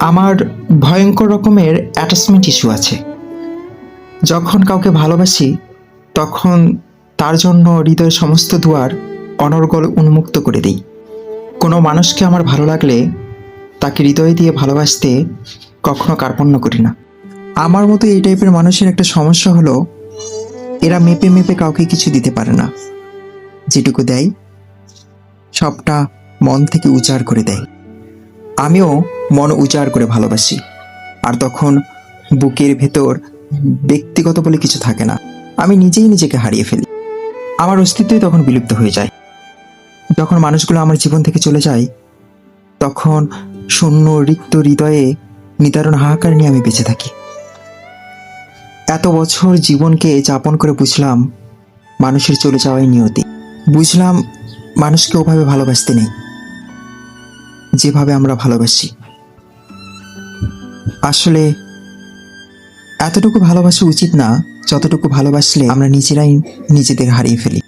আমার ভয়ঙ্কর রকমের অ্যাটাচমেন্ট ইস্যু আছে। যখন কাউকে ভালোবাসি তখন তার জন্য হৃদয়ের সমস্ত দুয়ার অনর্গল উন্মুক্ত করে দিই। কোনো মানুষকে আমার ভালো লাগলে তাকে হৃদয় দিয়ে ভালোবাসতে কখনো কার্পণ্য করি না। আমার মতো এই টাইপের মানুষের একটা সমস্যা হলো, এরা মেপে মেপে কাউকে কিছু দিতে পারে না। যেটুকু দেয় সবটা মন থেকে উজাড় করে দেয়। আমিও মন উজাড় করে ভালোবাসি, আর তখন বুকের ভেতর ব্যক্তিগত বলে কিছু থাকে না। আমি নিজেই নিজেকে হারিয়ে ফেলি। আমার অস্তিত্বই তখন বিলুপ্ত হয়ে যায়। যখন মানুষগুলো আমার জীবন থেকে চলে যায় তখন শূন্য রিক্ত হৃদয়ে নিদারুণ হাহাকার নিয়ে আমি বেঁচে থাকি। এত বছর জীবনকে যাপন করে বুঝলাম মানুষের চলে যাওয়াই নিয়তি। বুঝলাম মানুষকে ওভাবে ভালোবাসতে নেই যেভাবে আমরা ভালোবাসি। আসলে এতটুকু ভালোবাসা উচিত না যতটুকু ভালোবাসলে আমরা নিজেরাই নিজেদের হারিয়ে ফেলি।